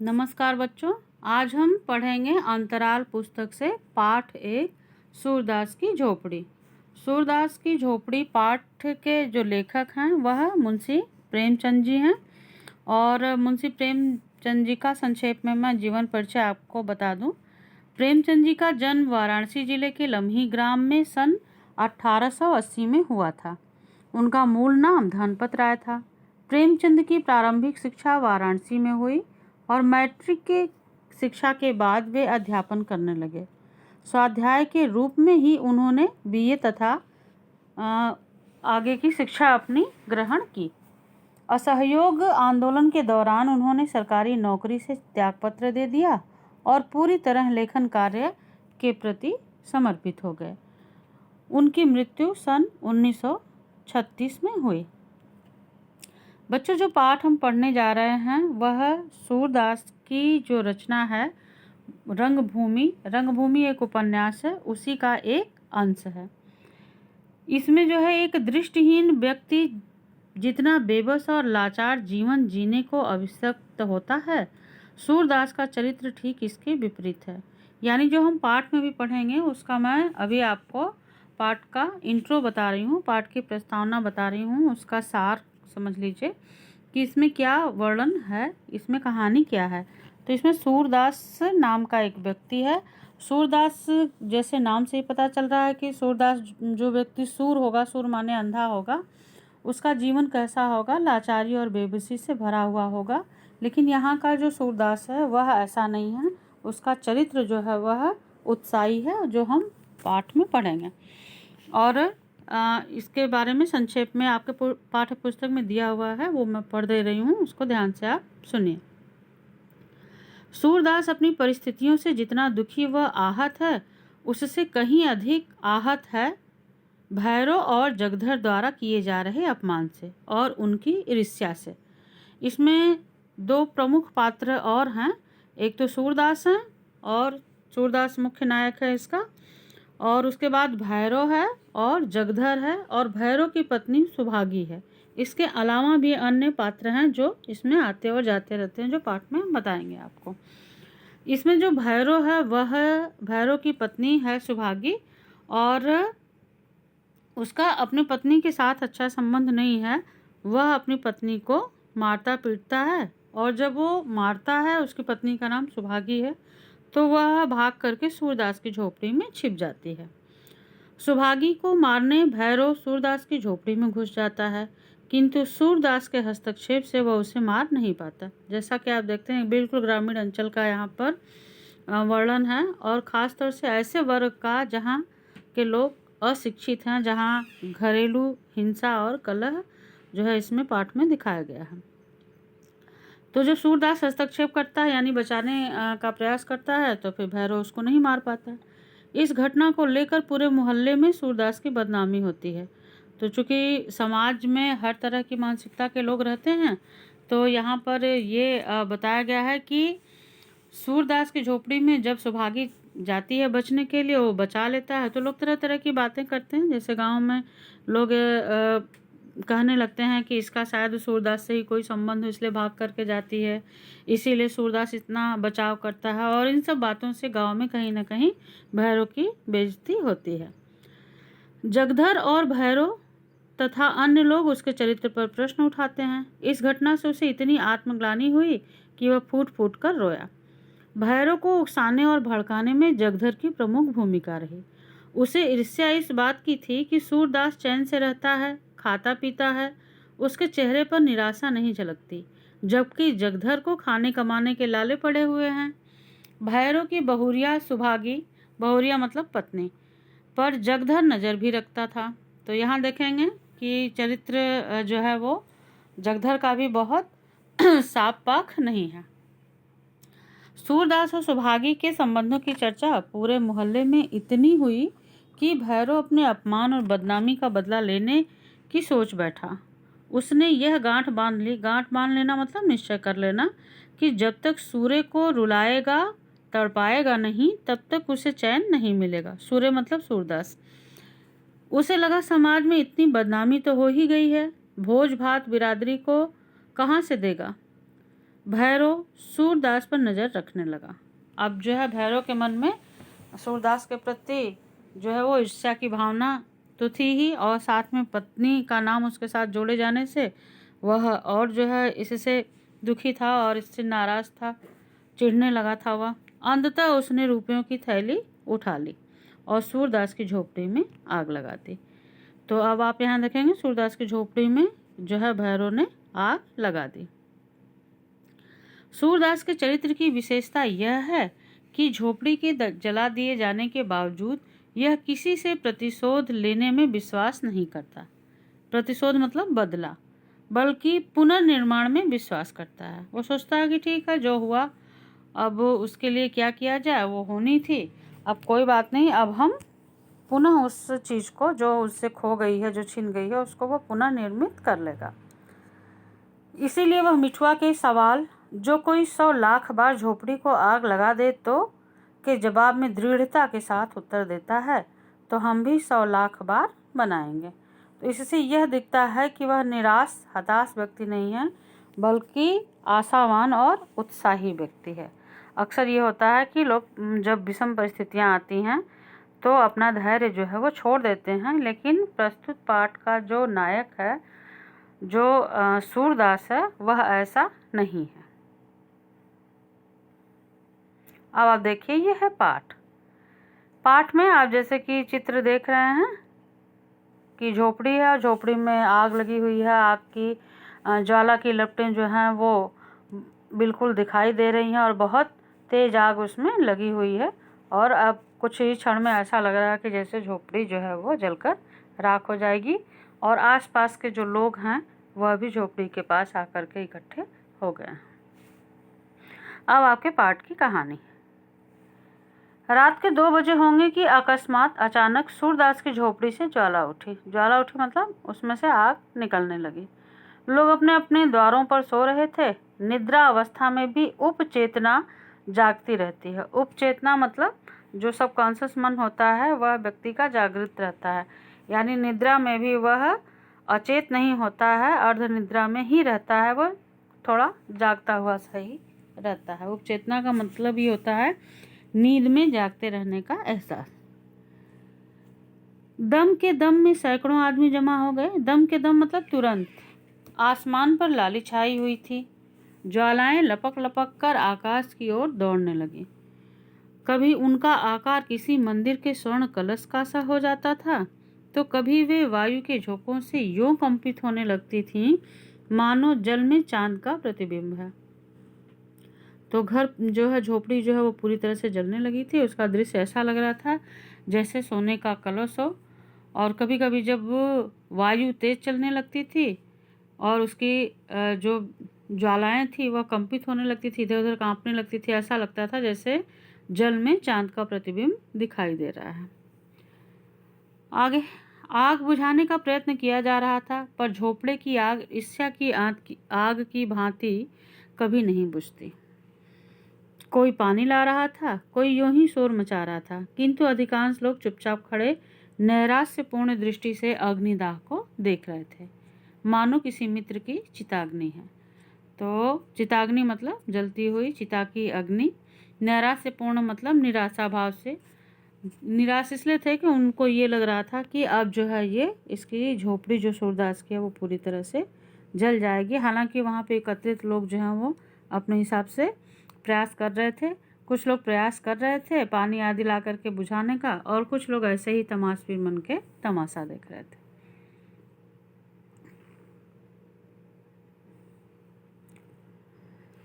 नमस्कार बच्चों, आज हम पढ़ेंगे अंतराल पुस्तक से पाठ 1 सूरदास की झोपड़ी। सूरदास की झोपड़ी पाठ के जो लेखक हैं वह मुंशी प्रेमचंद जी हैं। और मुंशी प्रेमचंद जी का संक्षेप में मैं जीवन परिचय आपको बता दूं। प्रेमचंद जी का जन्म वाराणसी जिले के लम्ही ग्राम में सन 1880 में हुआ था। उनका मूल नाम धनपत राय था। प्रेमचंद की प्रारंभिक शिक्षा वाराणसी में हुई और मैट्रिक के शिक्षा के बाद वे अध्यापन करने लगे। स्वाध्याय के रूप में ही उन्होंने बीए तथा आगे की शिक्षा अपनी ग्रहण की। असहयोग आंदोलन के दौरान उन्होंने सरकारी नौकरी से त्यागपत्र दे दिया और पूरी तरह लेखन कार्य के प्रति समर्पित हो गए। उनकी मृत्यु सन 1936 में हुई। बच्चों, जो पाठ हम पढ़ने जा रहे हैं वह सूरदास की जो रचना है रंगभूमि एक उपन्यास है, उसी का एक अंश है। इसमें जो है एक दृष्टिहीन व्यक्ति जितना बेबस और लाचार जीवन जीने को अभिशप्त होता है, सूरदास का चरित्र ठीक इसके विपरीत है। यानी जो हम पाठ में भी पढ़ेंगे उसका मैं अभी आपको पाठ का इंट्रो बता रही हूँ, पाठ की प्रस्तावना बता रही हूँ, उसका सार समझ लीजिए कि इसमें क्या वर्णन है, इसमें कहानी क्या है। तो इसमें सूरदास नाम का एक व्यक्ति है। सूरदास जैसे नाम से ही पता चल रहा है कि सूरदास जो व्यक्ति सूर होगा, सूर माने अंधा होगा, उसका जीवन कैसा होगा, लाचारी और बेबसी से भरा हुआ होगा। लेकिन यहाँ का जो सूरदास है वह ऐसा नहीं है, उसका चरित्र जो है वह उत्साही है, जो हम पाठ में पढ़ेंगे। और इसके बारे में संक्षेप में आपके पाठ्य पुस्तक में दिया हुआ है, वो मैं पढ़ दे रही हूँ, उसको ध्यान से आप सुनिए। सूरदास अपनी परिस्थितियों से जितना दुखी व आहत है, उससे कहीं अधिक आहत है भैरव और जगधर द्वारा किए जा रहे अपमान से और उनकी ईर्ष्या से। इसमें दो प्रमुख पात्र और हैं, एक तो सूरदास हैं और सूरदास मुख्य नायक है इसका, और उसके बाद भैरव है और जगधर है और भैरव की पत्नी सुभागी है। इसके अलावा भी अन्य पात्र हैं जो इसमें आते और जाते रहते हैं, जो पाठ में बताएंगे आपको। इसमें जो भैरव है वह भैरव की पत्नी है सुभागी, और उसका अपनी पत्नी के साथ अच्छा संबंध नहीं है। वह अपनी पत्नी को मारता पीटता है, और जब वो मारता है, उसकी पत्नी का नाम सुभागी है, तो वह भाग करके सूरदास की झोपड़ी में छिप जाती है। सुभागी को मारने भैरव सूरदास की झोपड़ी में घुस जाता है, किंतु सूरदास के हस्तक्षेप से वह उसे मार नहीं पाता। जैसा कि आप देखते हैं, बिल्कुल ग्रामीण अंचल का यहाँ पर वर्णन है, और ख़ास तौर से ऐसे वर्ग का जहाँ के लोग अशिक्षित हैं, जहाँ घरेलू हिंसा और कलह जो है इसमें पाठ में दिखाया गया है। तो जब सूरदास हस्तक्षेप करता है, यानी बचाने का प्रयास करता है, तो फिर भैरव उसको नहीं मार पाता है। इस घटना को लेकर पूरे मोहल्ले में सूरदास की बदनामी होती है। तो चूँकि समाज में हर तरह की मानसिकता के लोग रहते हैं, तो यहाँ पर ये बताया गया है कि सूरदास की झोपड़ी में जब सुभागी जाती है बचने के लिए, वो बचा लेता है, तो लोग तरह तरह की बातें करते हैं। जैसे गांव में लोग कहने लगते हैं कि इसका शायद सूरदास से ही कोई संबंध हो, इसलिए भाग करके जाती है, इसीलिए सूरदास इतना बचाव करता है, और इन सब बातों से गांव में कहीं ना कहीं भैरव की बेइज्जती होती है। जगधर और भैरव तथा अन्य लोग उसके चरित्र पर प्रश्न उठाते हैं। इस घटना से उसे इतनी आत्मग्लानि हुई कि वह फूट फूट कर रोया। भैरव को उकसाने और भड़काने में जगधर की प्रमुख भूमिका रही। उसे ईर्ष्या इस बात की थी कि सूरदास चैन से रहता है, खाता पीता है, उसके चेहरे पर निराशा नहीं झलकती, जबकि जगधर को खाने कमाने के लाले पड़े हुए हैं। भैरव की बहुरिया सुभागी, बहुरिया मतलब पत्नी, पर जगधर नज़र भी रखता था। तो यहाँ देखेंगे कि चरित्र जो है वो जगधर का भी बहुत साफ पाख नहीं है। सूरदास और सुभागी के संबंधों की चर्चा पूरे मोहल्ले में इतनी हुई कि भैरव अपने अपमान और बदनामी का बदला लेने की सोच बैठा। उसने यह गांठ बांध ली, गांठ बांध लेना मतलब निश्चय कर लेना, कि जब तक सूर्य को रुलाएगा तड़पाएगा नहीं, तब तक उसे चैन नहीं मिलेगा। सूर्य मतलब सूरदास। उसे लगा समाज में इतनी बदनामी तो हो ही गई है, भोज भात बिरादरी को कहाँ से देगा। भैरव सूरदास पर नज़र रखने लगा। अब जो है भैरव के मन में सूरदास के प्रति जो है वो ईर्ष्या की भावना तो थी ही, और साथ में पत्नी का नाम उसके साथ जोड़े जाने से वह और जो है इससे दुखी था और इससे नाराज़ था, चिढ़ने लगा था वह। अंततः उसने रुपयों की थैली उठा ली और सूरदास की झोपड़ी में आग लगा दी। तो अब आप यहाँ देखेंगे सूरदास की झोपड़ी में जो है भैरव ने आग लगा दी। सूरदास के चरित्र की विशेषता यह है कि झोपड़ी के जला दिए जाने के बावजूद यह किसी से प्रतिशोध लेने में विश्वास नहीं करता। प्रतिशोध मतलब बदला, बल्कि पुनर्निर्माण में विश्वास करता है। वो सोचता है कि ठीक है, जो हुआ अब उसके लिए क्या किया जाए, वो होनी थी, अब कोई बात नहीं, अब हम पुनः उस चीज़ को जो उससे खो गई है, जो छिन गई है, उसको वो पुनः निर्मित कर लेगा। इसीलिए वह मिठुआ के सवाल, जो कोई 100 लाख बार झोपड़ी को आग लगा दे तो, के जवाब में दृढ़ता के साथ उत्तर देता है, तो हम भी 100 लाख बार बनाएंगे। तो इससे यह दिखता है कि वह निराश हताश व्यक्ति नहीं है, बल्कि आशावान और उत्साही व्यक्ति है। अक्सर ये होता है कि लोग जब विषम परिस्थितियाँ आती हैं तो अपना धैर्य जो है वो छोड़ देते हैं, लेकिन प्रस्तुत पाठ का जो नायक है, जो सूरदास है, वह ऐसा नहीं है। अब आप देखिए, ये है पाठ। पाठ में आप जैसे कि चित्र देख रहे हैं कि झोपड़ी है और झोपड़ी में आग लगी हुई है। आग की ज्वाला की लपटें जो हैं वो बिल्कुल दिखाई दे रही हैं और बहुत तेज आग उसमें लगी हुई है। और अब कुछ ही क्षण में ऐसा लग रहा है कि जैसे झोपड़ी जो है वो जलकर राख हो जाएगी, और आसपास के जो लोग हैं वह भी झोपड़ी के पास आकर के इकट्ठे हो गए हैं। अब आपके पाठ की कहानी। रात के 2 बजे होंगे कि अकस्मात अचानक सूरदास की झोपड़ी से ज्वाला उठी। ज्वाला उठी मतलब उसमें से आग निकलने लगी। लोग अपने अपने द्वारों पर सो रहे थे। निद्रा अवस्था में भी उपचेतना जागती रहती है। उपचेतना मतलब जो सबकॉन्शियस मन होता है वह व्यक्ति का जागृत रहता है, यानी निद्रा में भी वह अचेत नहीं होता है, अर्ध निद्रा में ही रहता है, वह थोड़ा जागता हुआ सही रहता है। उपचेतना का मतलब ये होता है नींद में जागते रहने का एहसास। दम के दम में सैकड़ों आदमी जमा हो गए। दम के दम मतलब तुरंत। आसमान पर लाली छाई हुई थी। ज्वालाएं लपक लपक कर आकाश की ओर दौड़ने लगी। कभी उनका आकार किसी मंदिर के स्वर्ण कलश का सा हो जाता था, तो कभी वे वायु के झोंकों से यूं कंपित होने लगती थीं मानो जल में चांद का प्रतिबिंब है। तो घर जो है, झोपड़ी जो है वो पूरी तरह से जलने लगी थी। उसका दृश्य ऐसा लग रहा था जैसे सोने का कलश हो। और कभी कभी जब वायु तेज चलने लगती थी और उसकी जो ज्वालाएं थी वह कंपित होने लगती थी, इधर उधर कांपने लगती थी, ऐसा लगता था जैसे जल में चांद का प्रतिबिंब दिखाई दे रहा है। आगे आग बुझाने का प्रयत्न किया जा रहा था, पर झोपड़े की आग ईर्ष्या की आग की भांति कभी नहीं बुझती। कोई पानी ला रहा था, कोई यूं ही शोर मचा रहा था, किंतु अधिकांश लोग चुपचाप खड़े नैराश्यपूर्ण दृष्टि से अग्निदाह को देख रहे थे, मानो किसी मित्र की चिताग्नि है। तो चिताग्नि मतलब जलती हुई चिता की अग्नि। नैराश्यपूर्ण मतलब निराशा भाव से। निराश इसलिए थे कि उनको ये लग रहा था कि अब जो है ये इसकी झोपड़ी जो सूरदास की है वो पूरी तरह से जल जाएगी। हालांकि वहाँ पे एकत्रित लोग जो हैं वो अपने हिसाब से प्रयास कर रहे थे। कुछ लोग प्रयास कर रहे थे पानी आदि ला करके बुझाने का, और कुछ लोग ऐसे ही तमाशबीन बन के तमाशा देख रहे थे।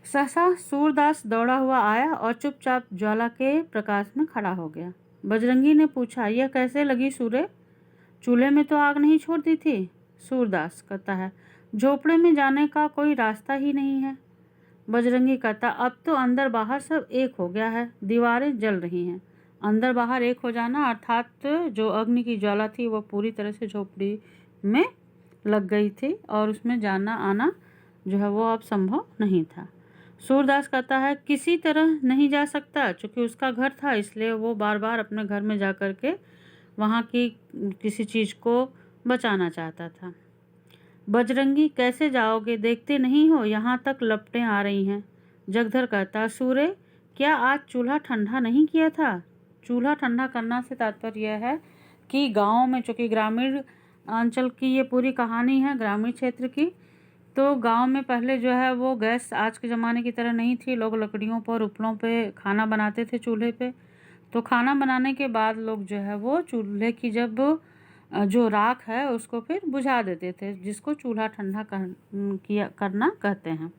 सहसा सूरदास दौड़ा हुआ आया और चुपचाप ज्वाला के प्रकाश में खड़ा हो गया। बजरंगी ने पूछा, यह कैसे लगी सूर्य? चूल्हे में तो आग नहीं छोड़ दी थी। सूरदास कहता है, झोपड़े में जाने का कोई रास्ता ही नहीं है। बजरंगी कहता, अब तो अंदर बाहर सब एक हो गया है, दीवारें जल रही हैं। अंदर बाहर एक हो जाना अर्थात जो अग्नि की ज्वाला थी वह पूरी तरह से झोपड़ी में लग गई थी और उसमें जाना आना जो है वो अब संभव नहीं था। सूरदास कहता है, किसी तरह नहीं जा सकता, चूँकि उसका घर था इसलिए वो बार बार अपने घर में जा कर के वहाँ की किसी चीज़ को बचाना चाहता था। बजरंगी, कैसे जाओगे? देखते नहीं हो यहाँ तक लपटें आ रही हैं। जगधर कहता, सूर्य क्या आज चूल्हा ठंडा नहीं किया था? चूल्हा ठंडा करना से तात्पर्य यह है कि गाँव में, चूँकि ग्रामीण अंचल की ये पूरी कहानी है, ग्रामीण क्षेत्र की, तो गांव में पहले जो है वो गैस आज के ज़माने की तरह नहीं थी। लोग लकड़ियों पर, उपलों पे खाना बनाते थे, चूल्हे पे। तो खाना बनाने के बाद लोग जो है वो चूल्हे की जब जो राख है उसको फिर बुझा देते थे, जिसको चूल्हा ठंडा करना कहते हैं।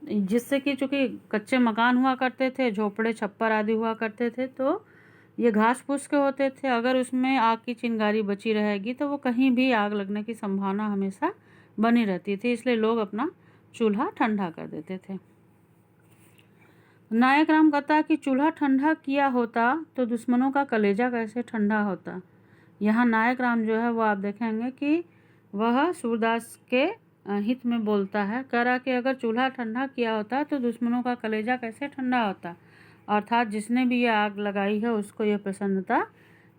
जिससे कि चूँकि कच्चे मकान हुआ करते थे, झोपड़े छप्पर आदि हुआ करते थे, तो ये घास फूस के होते थे। अगर उसमें आग की चिंगारी बची रहेगी तो वो कहीं भी आग लगने की संभावना हमेशा बनी रहती थी, इसलिए लोग अपना चूल्हा ठंडा कर देते थे। नायक राम कहता कि चूल्हा ठंडा किया होता तो दुश्मनों का कलेजा कैसे ठंडा होता। यहाँ नायक राम जो है वो आप देखेंगे कि वह सूरदास के हित में बोलता है। कह रहा कि अगर चूल्हा ठंडा किया होता तो दुश्मनों का कलेजा कैसे ठंडा होता, अर्थात जिसने भी ये आग लगाई है उसको यह प्रसन्नता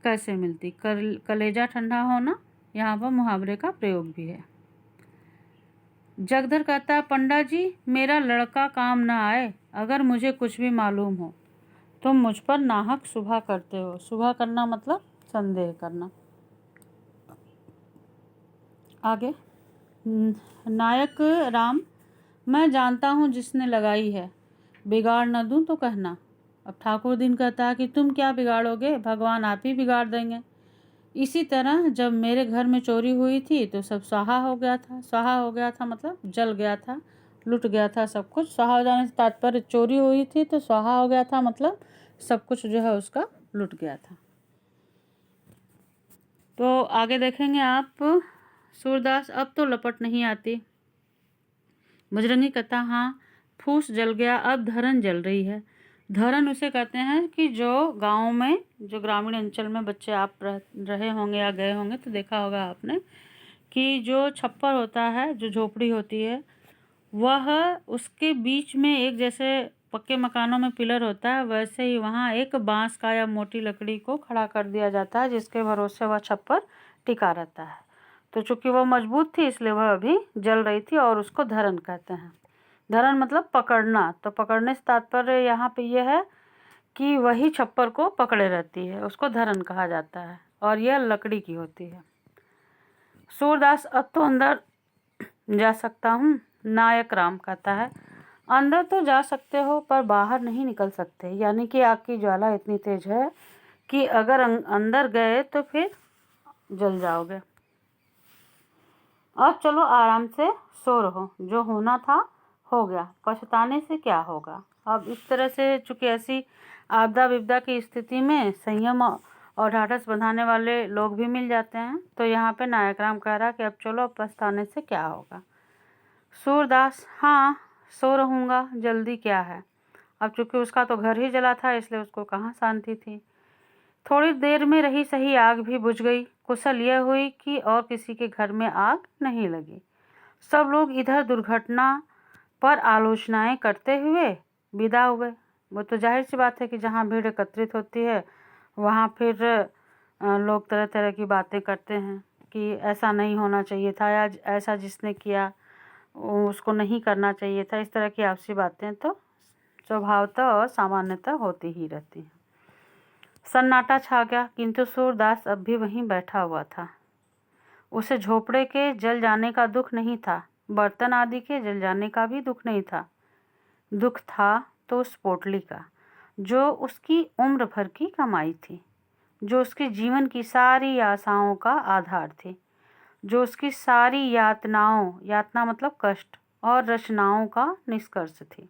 कैसे मिलती। कलेजा ठंडा होना यहाँ पर मुहावरे का प्रयोग भी है। जगधर कहता है, पंडा जी मेरा लड़का काम न आए, अगर मुझे कुछ भी मालूम हो तुम मुझ पर नाहक शुभा करते हो। शुभा करना मतलब संदेह करना। आगे, नायक राम, मैं जानता हूँ जिसने लगाई है, बिगाड़ न दूँ तो कहना। अब ठाकुर दिन कहता है कि तुम क्या बिगाड़ोगे, भगवान आप ही बिगाड़ देंगे। इसी तरह जब मेरे घर में चोरी हुई थी तो सब स्वाहा हो गया था। स्वाहा हो गया था मतलब जल गया था, लुट गया था सब कुछ। स्वाहा हो जाने से तात्पर्य चोरी हुई थी तो स्वाहा हो गया था मतलब सब कुछ जो है उसका लुट गया था। तो आगे देखेंगे आप, सूरदास, अब तो लपट नहीं आती। बजरंगी कहता, हाँ फूस जल गया, अब धरन जल रही है। धरन उसे कहते हैं कि जो गांव में, जो ग्रामीण अंचल में बच्चे आप रहे होंगे या गए होंगे तो देखा होगा आपने कि जो छप्पर होता है, जो झोपड़ी होती है, वह उसके बीच में एक, जैसे पक्के मकानों में पिलर होता है वैसे ही वहाँ एक बांस का या मोटी लकड़ी को खड़ा कर दिया जाता है, जिसके भरोसे वह छप्पर टिका रहता है। तो चूंकि वह मजबूत थी इसलिए वह अभी जल रही थी और उसको धरन कहते हैं। धरन मतलब पकड़ना। तो पकड़ने से तात्पर्य यहाँ पे यह है कि वही छप्पर को पकड़े रहती है, उसको धरन कहा जाता है और यह लकड़ी की होती है। सूरदास, अब तो अंदर जा सकता हूँ। नायक राम कहता है, अंदर तो जा सकते हो पर बाहर नहीं निकल सकते, यानी कि आग की ज्वाला इतनी तेज है कि अगर अंदर गए तो फिर जल जाओगे। अब चलो आराम से सो रहो, जो होना था हो गया, पछताने से क्या होगा। अब इस तरह से चूंकि ऐसी आपदा विपदा की स्थिति में संयम और ढाढ़स बंधाने वाले लोग भी मिल जाते हैं, तो यहाँ पे नायक राम कह रहा कि अब चलो, अब पछताने से क्या होगा। सूरदास, हाँ सो रहूँगा, जल्दी क्या है। अब चूंकि उसका तो घर ही जला था इसलिए उसको कहाँ शांति थी। थोड़ी देर में रही सही आग भी बुझ गई। कुशल यह हुई कि और किसी के घर में आग नहीं लगी। सब लोग इधर दुर्घटना पर आलोचनाएं करते हुए विदा हुए। वो तो जाहिर सी बात है कि जहाँ भीड़ एकत्रित होती है वहाँ फिर लोग तरह तरह की बातें करते हैं कि ऐसा नहीं होना चाहिए था, या ऐसा जिसने किया उसको नहीं करना चाहिए था। इस तरह की आपसी बातें तो स्वभावतः और सामान्यतः होती ही रहती हैं। सन्नाटा छा गया, किंतु सूरदास अब भी वहीं बैठा हुआ था। उसे झोपड़े के जल जाने का दुख नहीं था, बर्तन आदि के जल जाने का भी दुख नहीं था। दुख था तो उस पोटली का, जो उसकी उम्र भर की कमाई थी, जो उसके जीवन की सारी आशाओं का आधार थी, जो उसकी सारी यातनाओं, यातना मतलब कष्ट, और रचनाओं का निष्कर्ष थी।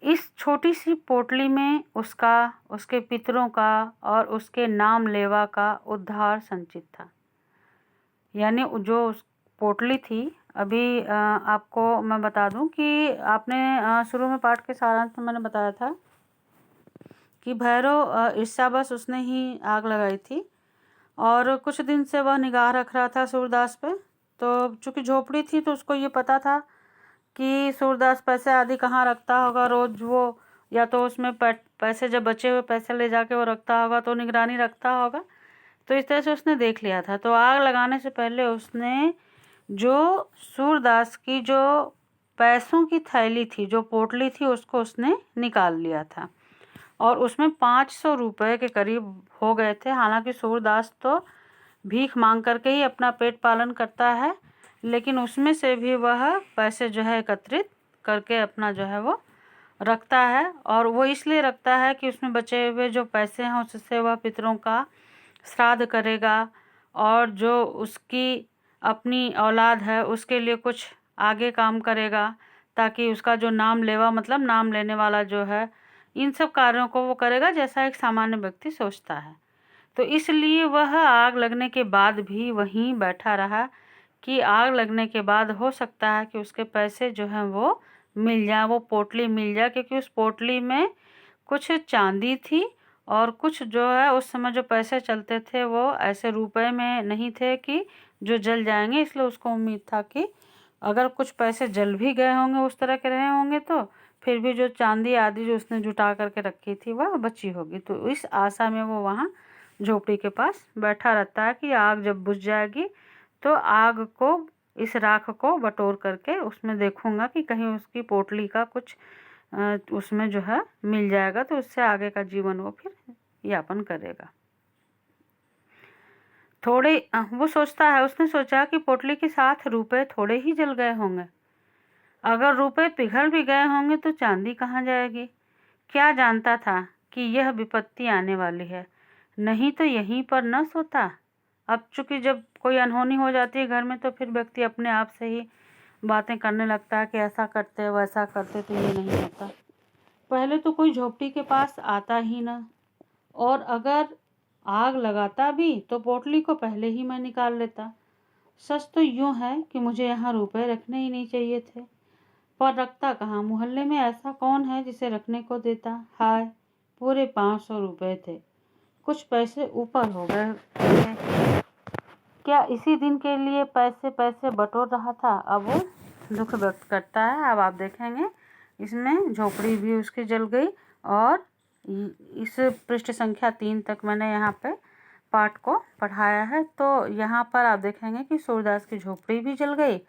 इस छोटी सी पोटली में उसका, उसके पितरों का और उसके नाम लेवा का उद्धार संचित था। यानी जो पोटली थी, अभी आपको मैं बता दूं कि आपने शुरू में पाठ के सारांश में मैंने बताया था कि भैरव ईर्ष्यावश उसने ही आग लगाई थी और कुछ दिन से वह निगाह रख रहा था सूरदास पे। तो चूंकि झोपड़ी थी तो उसको ये पता था कि सूरदास पैसे आदि कहाँ रखता होगा रोज। वो या तो उसमें पैसे, जब बचे हुए पैसे ले जाके वो रखता होगा तो निगरानी रखता होगा। तो इस तरह से उसने देख लिया था। तो आग लगाने से पहले उसने जो सूरदास की जो पैसों की थैली थी, जो पोटली थी, उसको उसने निकाल लिया था और उसमें 500 रुपये के करीब हो गए थे। हालांकि सूरदास तो भीख मांग करके ही अपना पेट पालन करता है, लेकिन उसमें से भी वह पैसे जो है एकत्रित करके अपना जो है वो रखता है। और वो इसलिए रखता है कि उसमें बचे हुए जो पैसे हैं उससे वह पितरों का श्राद्ध करेगा और जो उसकी अपनी औलाद है उसके लिए कुछ आगे काम करेगा, ताकि उसका जो नाम लेवा मतलब नाम लेने वाला जो है, इन सब कार्यों को वो करेगा जैसा एक सामान्य व्यक्ति सोचता है। तो इसलिए वह आग लगने के बाद भी वहीं बैठा रहा कि आग लगने के बाद हो सकता है कि उसके पैसे जो हैं वो मिल जाए, वो पोटली मिल जाए, क्योंकि उस पोटली में कुछ चांदी थी और कुछ जो है उस समय जो पैसे चलते थे वो ऐसे रुपए में नहीं थे कि जो जल जाएंगे, इसलिए उसको उम्मीद था कि अगर कुछ पैसे जल भी गए होंगे, उस तरह के रहे होंगे, तो फिर भी जो चांदी आदि जो उसने जुटा करके रखी थी वह बची होगी। तो इस आशा में वो वहाँ झोपड़ी के पास बैठा रहता है कि आग जब बुझ जाएगी तो आग को, इस राख को बटोर करके उसमें देखूंगा कि कहीं उसकी पोटली का कुछ उसमें जो है मिल जाएगा, तो उससे आगे का जीवन वो फिर यापन करेगा। थोड़े वो सोचता है, उसने सोचा कि पोटली के साथ रुपए थोड़े ही जल गए होंगे, अगर रुपए पिघल भी गए होंगे तो चांदी कहाँ जाएगी। क्या जानता था कि यह विपत्ति आने वाली है, नहीं तो यहीं पर न सोता। अब चूंकि जब कोई अनहोनी हो जाती है घर में तो फिर व्यक्ति अपने आप से ही बातें करने लगता है कि ऐसा करते वैसा करते, तो ये नहीं होता। पहले तो कोई झोपड़ी के पास आता ही ना, और अगर आग लगाता भी तो पोटली को पहले ही मैं निकाल लेता। सच तो यूँ है कि मुझे यहाँ रुपए रखने ही नहीं चाहिए थे, पर रखता कहाँ। मोहल्ले में ऐसा कौन है जिसे रखने को देता। हाय, पूरे 500 रुपये थे, कुछ पैसे ऊपर हो गए थे। क्या इसी दिन के लिए पैसे बटोर रहा था। अब वो दुख व्यक्त करता है। अब आप देखेंगे इसमें झोपड़ी भी उसकी जल गई, और इस पृष्ठ संख्या 3 तक मैंने यहाँ पे पाठ को पढ़ाया है। तो यहाँ पर आप देखेंगे कि सूरदास की झोपड़ी भी जल गई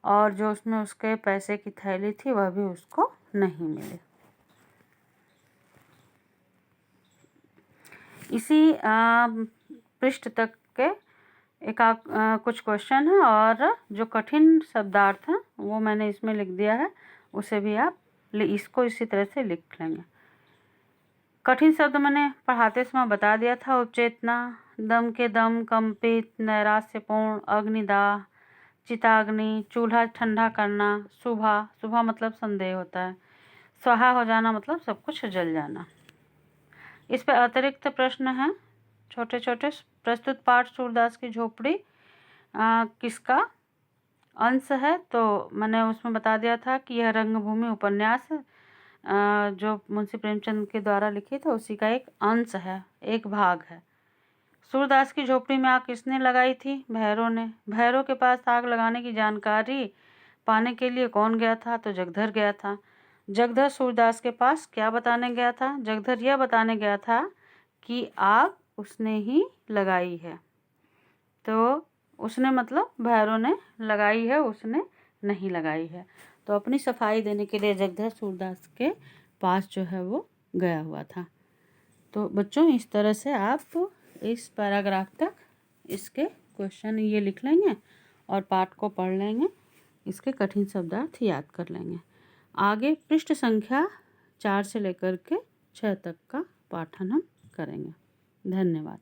और जो उसमें उसके पैसे की थैली थी वह भी उसको नहीं मिली। इसी पृष्ठ तक के कुछ क्वेश्चन है और जो कठिन शब्दार्थ हैं वो मैंने इसमें लिख दिया है, उसे भी आप इसको इसी तरह से लिख लेंगे। कठिन शब्द मैंने पढ़ाते समय बता दिया था। उपचेतना, दम के दम, कंपित, नैराश्यपूर्ण, अग्निदाह, चिताग्नि, चूल्हा ठंडा करना, सुबह मतलब संदेह होता है, स्वाहा हो जाना मतलब सब कुछ जल जाना। इस पर अतिरिक्त प्रश्न हैं छोटे छोटे। प्रस्तुत पाठ सूरदास की झोपड़ी किसका अंश है, तो मैंने उसमें बता दिया था कि यह रंगभूमि उपन्यास जो मुंशी प्रेमचंद के द्वारा लिखित है उसी का एक अंश है, एक भाग है। सूरदास की झोपड़ी में आग किसने लगाई थी। भैरव ने। भैरव के पास आग लगाने की जानकारी पाने के लिए कौन गया था, तो जगधर गया था। जगधर सूरदास के पास क्या बताने गया था। जगधर यह बताने गया था कि आग उसने ही लगाई है। तो उसने मतलब भैरव ने लगाई है, उसने नहीं लगाई है। तो अपनी सफाई देने के लिए जगधर सूरदास के पास जो है वो गया हुआ था। तो बच्चों इस तरह से आप इस पैराग्राफ तक इसके क्वेश्चन ये लिख लेंगे और पाठ को पढ़ लेंगे, इसके कठिन शब्दार्थ याद कर लेंगे। आगे पृष्ठ संख्या 4 से लेकर के 6 तक का पाठन हम करेंगे। धन्यवाद।